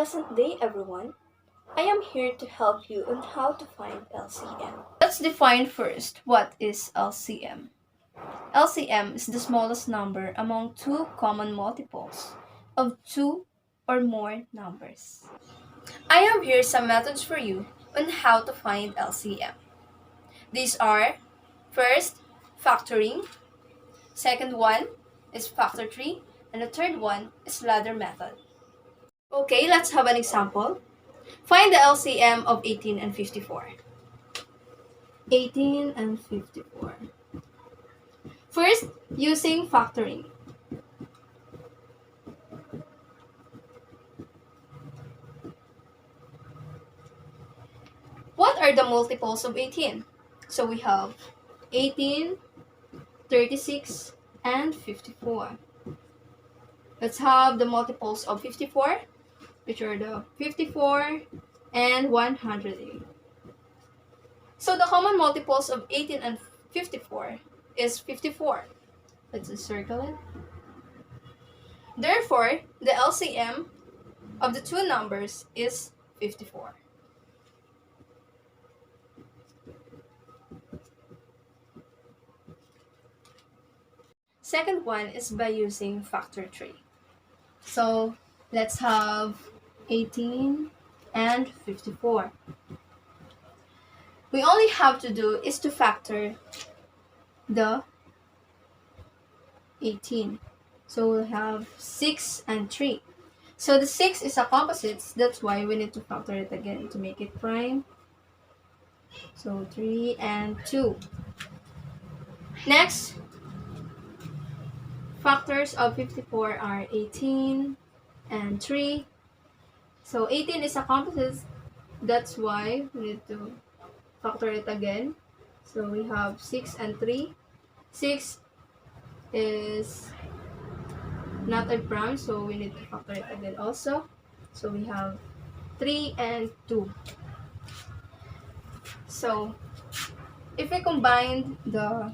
Pleasant day, everyone. I am here to help you on how to find LCM. Let's define first what is LCM. LCM is the smallest number among two common multiples of two or more numbers. I have here some methods for you on how to find LCM. These are, first, factoring. Second one is factor tree. And the third one is ladder method. Okay, let's have an example. Find the LCM of 18 and 54. 18 and 54. First, using factoring. What are the multiples of 18? So we have 18, 36, and 54. Let's have the multiples of 54, which are the 54 and 108. So the common multiples of 18 and 54 is 54. Let's just circle it. Therefore, the LCM of the two numbers is 54. Second one is by using factor tree. So let's have 18 and 54. We only have to do is to factor the 18. So we'll have 6 and 3. So the 6 is a composite, that's why we need to factor it again to make it prime. So 3 and 2. Next, factors of 54 are 18 and 3. So 18 is a composite, that's why we need to factor it again. So we have 6 and 3. 6 is not a prime, so we need to factor it again also. So we have 3 and 2. So if we combine the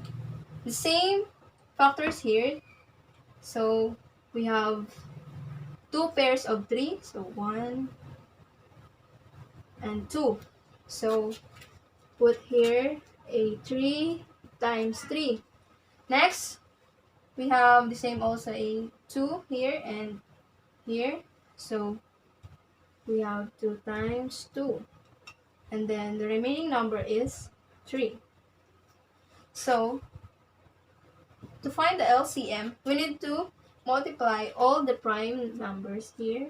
same factors here, so we have two pairs of 3, so 1 and 2. So put here a 3 times 3. Next, we have the same also a 2 here and here. So we have 2 times 2. And then the remaining number is 3. So to find the LCM, we need to multiply all the prime numbers here.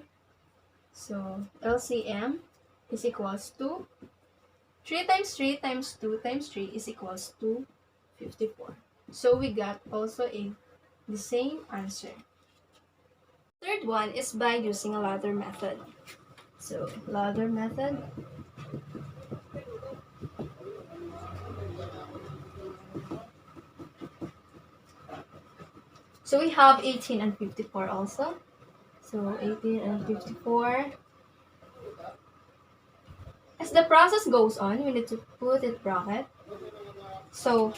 So LCM is equals to 3 times 3 times 2 times 3 is equals to 54. So we got also the same answer. Third one is by using a ladder method. So ladder method. So we have 18 and 54 also. So 18 and 54. As the process goes on, we need to put it bracket. So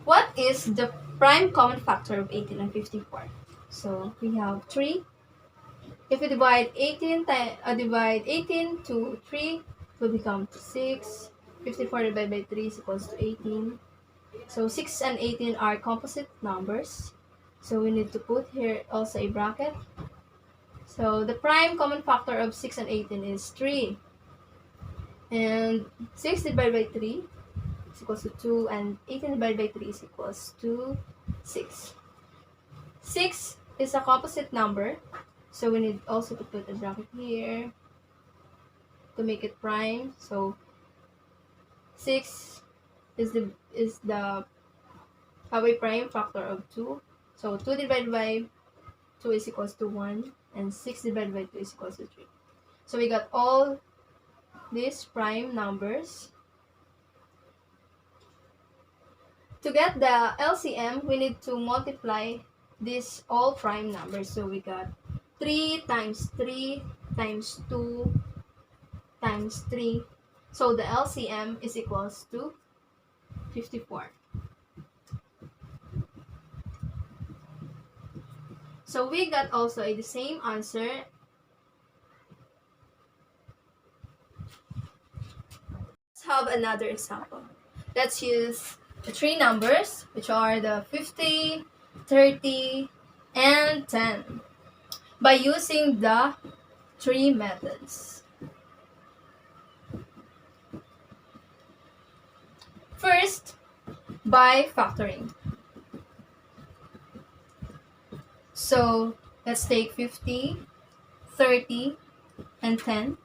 what is the prime common factor of 18 and 54? So we have 3. If we divide 18 to 3, it will become 6. 54 divided by 3 is equals to 18. So 6 and 18 are composite numbers. So we need to put here also a bracket. So the prime common factor of 6 and 18 is 3. And 6 divided by 3 is equals to 2, and 18 divided by 3 is equals to 6. 6 is a composite number, so we need also to put a bracket here to make it prime. So 6 is the have a prime factor of 2. So 2 divided by 2 is equals to 1, and 6 divided by 2 is equals to 3. So we got all these prime numbers. To get the LCM, we need to multiply these all prime numbers. So we got 3 times 3 times 2 times 3. So the LCM is equals to 54. So we got also the same answer have another example. Let's use the three numbers, which are the 50, 30, and 10, by using the three methods. First, by factoring. So let's take 50, 30, and 10.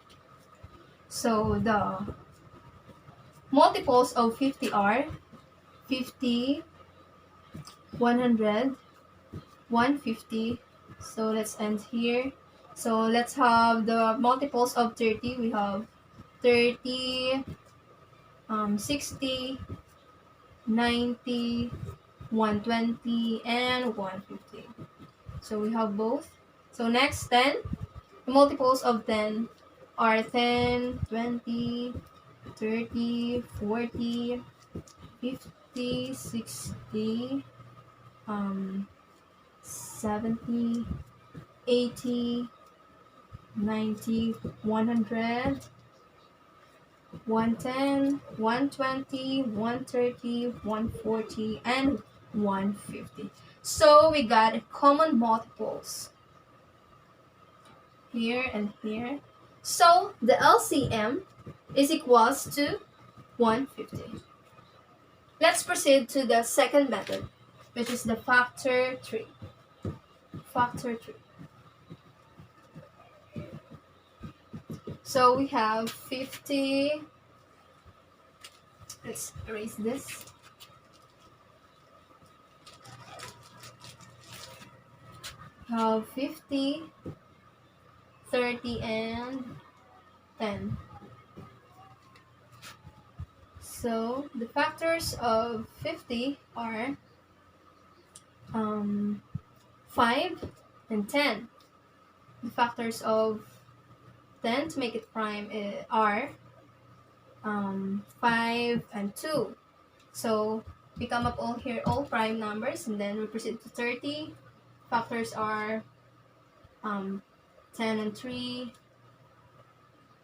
So the multiples of 50 are 50, 100, 150. So let's end here. So let's have the multiples of 30. We have 30, 60, 90, 120, and 150. So we have both. So next, 10. The multiples of 10 are 10, 20, 30, 40, 50, 60, 70, 80, 90, 100, 110, 120, 130, 140, and 150. So we got common multiples here and here. So the LCM is equals to 150. Let's proceed to the second method, which is the factor 3. Factor 3. So we have 50. Let's erase this. We have 50, 30, and 10. So the factors of 50 are 5 and 10. The factors of 10 to make it prime are 5 and 2. So we come up all here, all prime numbers, and then we proceed to 30. Factors are 10 and 3.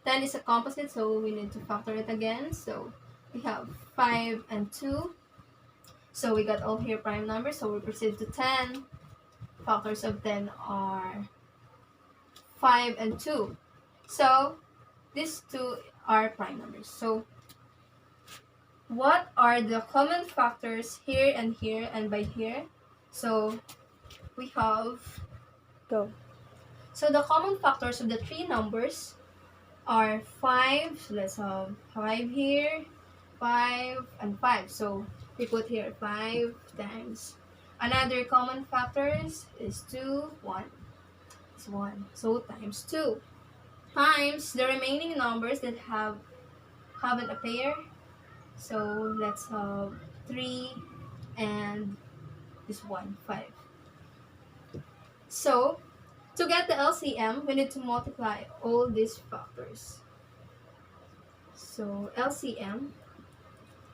10 is a composite, so we need to factor it again. So we have 5 and 2. So we got all here prime numbers, so we proceed to 10. Factors of 10 are 5 and 2. So these two are prime numbers. So what are the common factors here and here and by here? So we have So the common factors of the three numbers are 5. So let's have 5 here, 5, and 5. So we put here 5 times. Another common factors is 2, 1. It's 1. So times 2 times the remaining numbers that haven't a pair. So let's have 3 and this 1, 5. So to get the LCM, we need to multiply all these factors. So LCM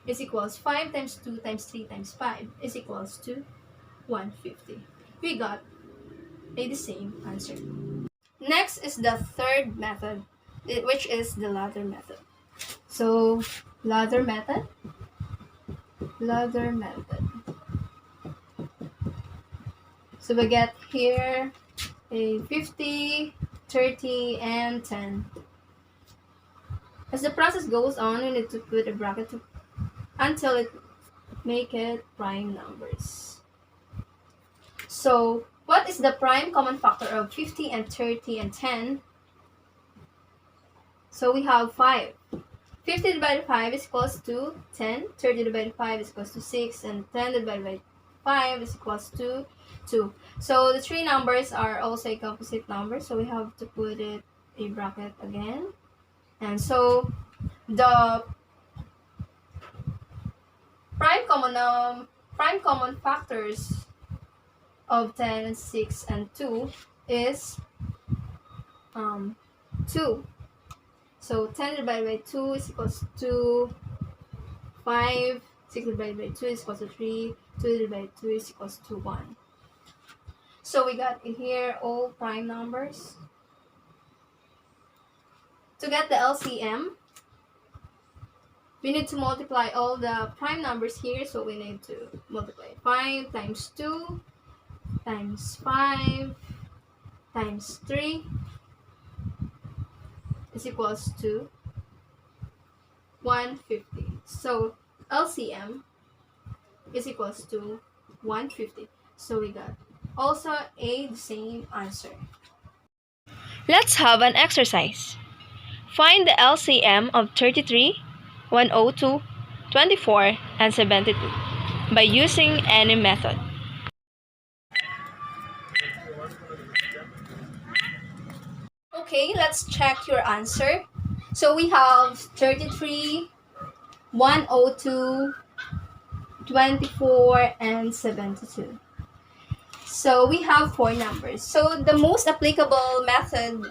is equals 5 times 2 times 3 times 5 is equals to 150. We got the same answer. Next is the third method, which is the ladder method. So ladder method. So we get here a 50, 30, and 10. As the process goes on, we need to put a bracket until it make it prime numbers. So what is the prime common factor of 50 and 30 and 10? So we have 5. 50 divided by 5 is equals to 10. 30 divided by 5 is equals to 6. And 10 divided by 5 is equals to 2. So the three numbers are also a composite number. So we have to put it a bracket again. And so the prime common factors of 10, 6, and 2 is 2. So 10 divided by 2 is equals to 5. 6 divided by 2 is equals to 3. 2 divided by 2 is equals to 1. So we got here all prime numbers. To get the LCM, we need to multiply all the prime numbers here, so we need to multiply 5 times 2 times 5 times 3 is equals to 150. So LCM is equals to 150. So we got also the same answer. Let's have an exercise. Find the LCM of 33, 102, 24, and 72 by using any method. Okay, let's check your answer. So we have 33, 102, 24, and 72. So we have 4 numbers. So the most applicable method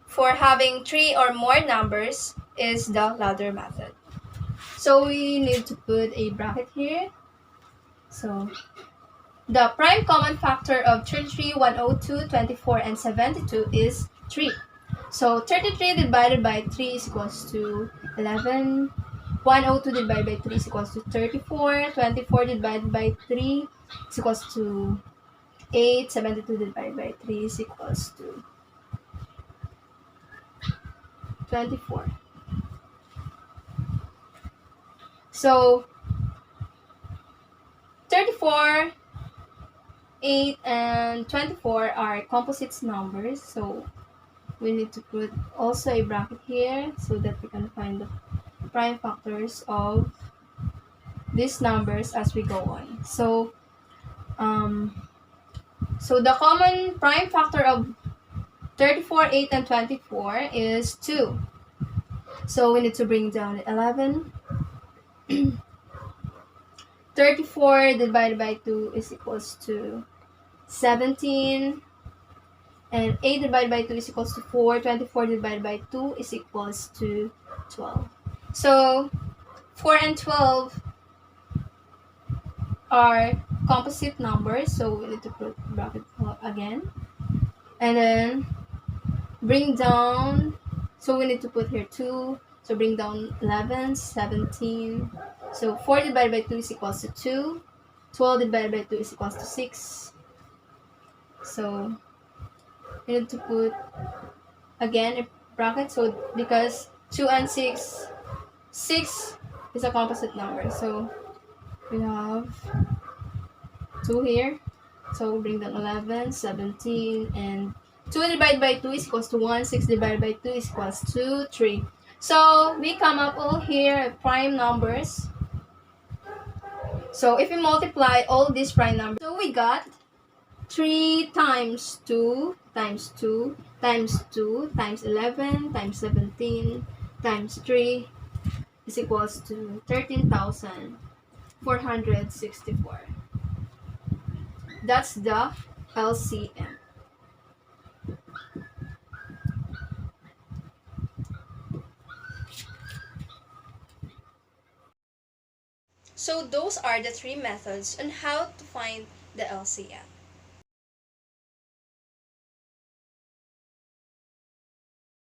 for having 3 or more numbers is the ladder method. So we need to put a bracket here. So the prime common factor of 33, 102, 24, and 72 is 3. So 33 divided by 3 is equals to 11. 102 divided by 3 is equals to 34. 24 divided by 3 is equals to 8. 72 divided by 3 is equals to 24. So 34, 8, and 24 are composite numbers. So we need to put also a bracket here so that we can find the prime factors of these numbers as we go on. So the common prime factor of 34, 8, and 24 is 2. So we need to bring down 11. 34 divided by 2 is equals to 17. And 8 divided by 2 is equals to 4. 24 divided by 2 is equals to 12. So 4 and 12 are composite numbers. So we need to put bracket again. And then bring down. So we need to put here 2. So bring down 11, 17. So 4 divided by 2 is equals to 2. 12 divided by 2 is equals to 6. So we need to put again a bracket. So because 2 and 6 is a composite number. So we have 2 here. So bring down 11, 17, and 2 divided by 2 is equals to 1. 6 divided by 2 is equals to 3. So we come up all here prime numbers. So if we multiply all these prime numbers, so we got 3 times 2 times 2 times 2 times 11 times 17 times 3 is equals to 13,464. That's the LCM. So those are the 3 methods on how to find the LCM.